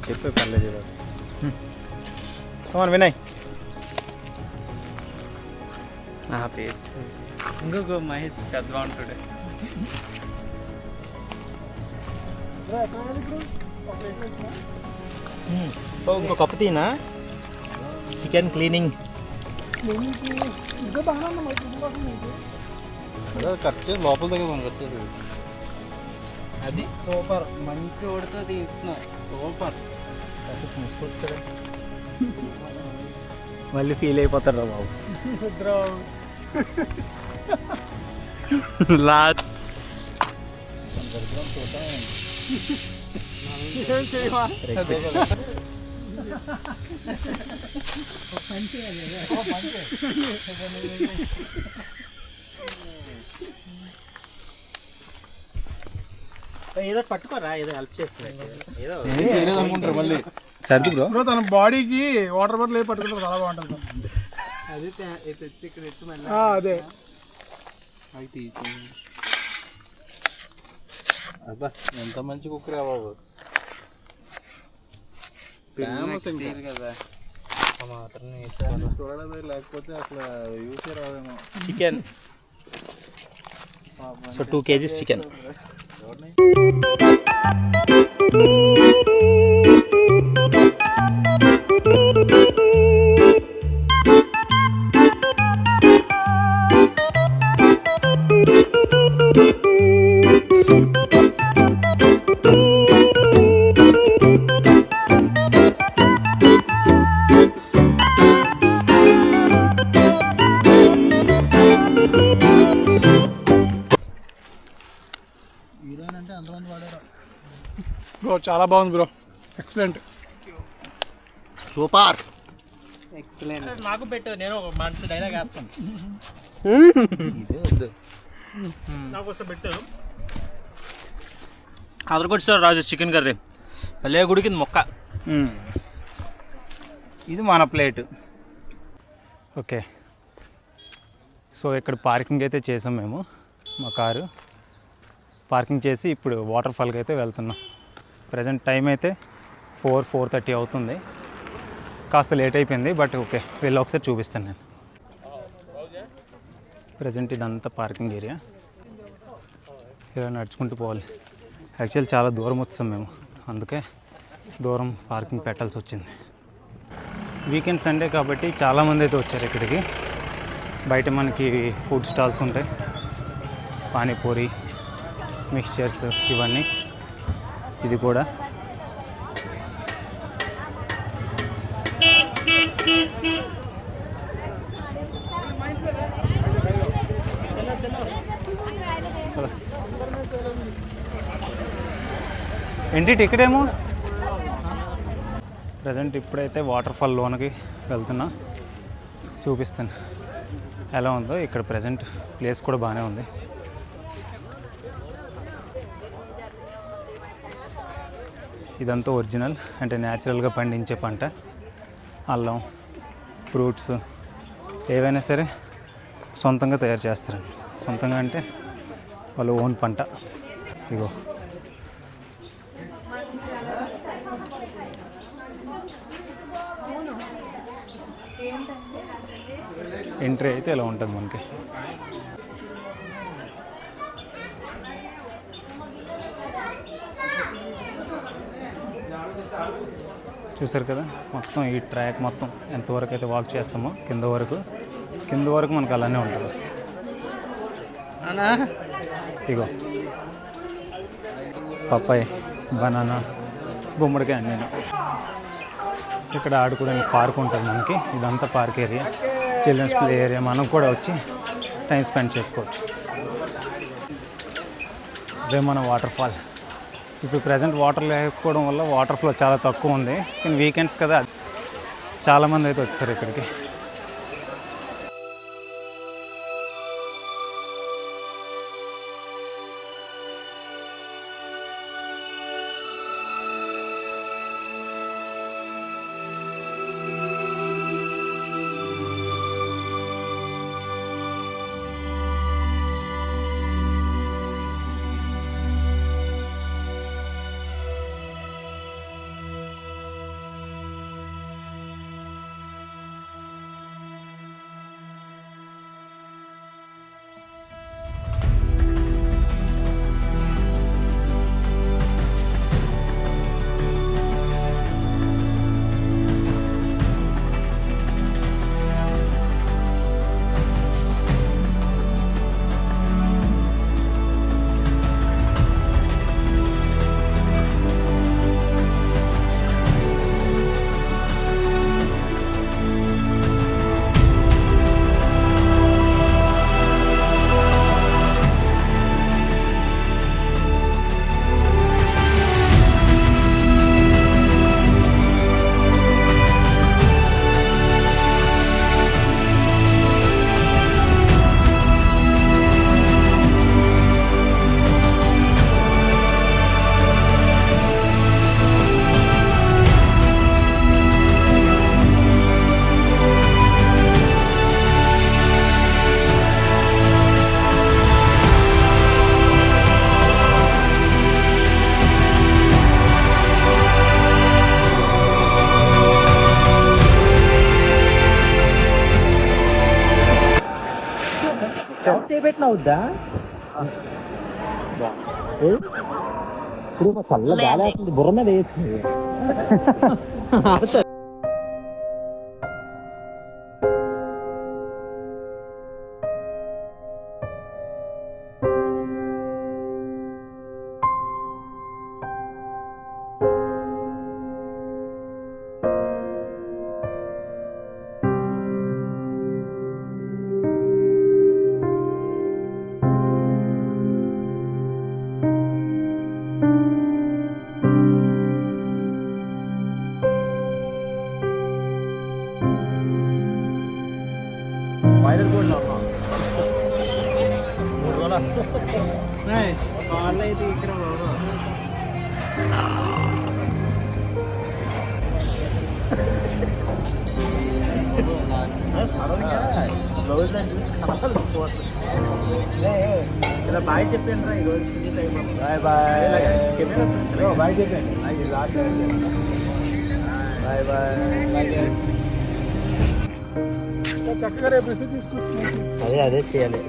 చెప్పే పర్లేదు వినయ్ పేజ్ ఇంకొక మహేష్ పెద్దగా ఉంటాడు. ఇంకో కప్పు తీనా చికెన్ క్లీనింగ్ కరెక్ట్ లోపల దగ్గర కట్టేది. అది సూపర్ మంచి ఉడితో తీస్తున్నా సూపర్. మళ్ళీ ఫీల్ అయిపోతారు రా బాబు. లాస్ట్ ఏదో పట్టుకోరా, ఏదో హెల్ప్ చేస్తుంది ఏదో అనుకుంటారు మళ్ళీ. సర్ది బ్రో తన బాడీకి వాటర్ బాటిల్ ఏ పట్టుకుంటారు చాలా బాగుంటుంది. అది తెచ్చి ఇక్కడ ఎత్తి మళ్ళీ అదే అయితే అబ్బా ఎంత మంచి కుక్కరే బాబు. ఫేమస్ కదా మాత్రం చూడడమే, లేకపోతే అసలు యూసే రావేమో. Chicken. So 2 kgs chicken. Bro చాలా బాగుంది బ్రో, ఎక్సలెంట్, సూపర్. ఎక్సలెంట్. నాకు పెట్టు, నేను ఒక మంచి డైలాగ్ వేస్తాను. నాకు వస్తే పెట్టాను. అదరకొచ్చారు రాజు చికెన్ కర్రీ భలే గుడికింది మొక్క. ఇది మన ప్లేట్. ఓకే, సో ఇక్కడ పార్కింగ్ అయితే చేసాం మేము. మా కారు పార్కింగ్ చేసి ఇప్పుడు వాటర్ ఫాల్కి అయితే వెళ్తున్నాం. ప్రజెంట్ టైం అయితే 4:30 అవుతుంది. కాస్త లేట్ అయిపోయింది, బట్ ఓకే వెళ్ళి ఒకసారి చూపిస్తాను నేను. ప్రజెంట్ ఇదంతా పార్కింగ్ ఏరియా, ఇలా నడుచుకుంటూ పోవాలి. యాక్చువల్ చాలా దూరం వచ్చాం మేము, అందుకే దూరం పార్కింగ్ పెట్టాల్సి వచ్చింది. వీకెండ్ సండే కాబట్టి చాలామంది అయితే వచ్చారు ఇక్కడికి. బయట మనకి ఫుడ్ స్టాల్స్ ఉంటాయి, పానీపూరి, మిక్స్చర్స్ ఇవన్నీ. ఇది కూడా ఏంటి టికెట్ ఏమో. ప్రజెంట్ ఇప్పుడైతే వాటర్ ఫాల్ లోనకి వెళ్తున్నా, చూపిస్తాను ఎలా ఉందో. ఇక్కడ ప్రజెంట్ ప్లేస్ కూడా బాగానే ఉంది. ఇదంతా ఒరిజినల్, అంటే న్యాచురల్గా పండించే పంట. అల్లం, ఫ్రూట్స్ ఏవైనా సరే సొంతంగా తయారు చేస్తారండి. సొంతంగా అంటే వాళ్ళ ఓన్ పంట. ఇగో ఎంట్రీ అయితే ఇలా ఉంటుంది మనకి. చూసారు కదా, మొత్తం ఈ ట్రాక్ మొత్తం ఎంతవరకు అయితే వాక్ చేస్తామో కింద వరకు మనకు అలానే ఉంటుంది. ఇగో పప్పాయి, బనానా, గుమ్మడికాయ అన్నీ. ఇక్కడ ఆడుకోవడానికి పార్క్ ఉంటుంది మనకి. ఇదంతా park area, children's play area. మనం కూడా వచ్చి టైం స్పెండ్ చేసుకోవచ్చు. ఇదే మన వాటర్ ఫాల్. ఇప్పుడు ప్రజెంట్ వాటర్ లేకపోవడం వల్ల వాటర్ ఫ్లో చాలా తక్కువ ఉంది, కానీ వీకెండ్స్ కదా చాలామంది అయితే వచ్చారు ఇక్కడికి. రొటేషన్ అవుద్దా ఇప్పుడు చల్ల గాలి వస్తుంది బుర్ర మీద వేయచ్చు కాళ్ళు అయితే ఇక్కడ బాబు ఇలా బాయ్ చెప్పండి రా ఈరోజు ఫినిష్ అయిపోయింది బాయ్ బాయ్ కెమెరా చూస్తారు బాయ్ చెప్పండి బాయ్ బాయ్ చక్కగా రేపు రిసీవ్ తీసుకొచ్చి అదే చేయాలి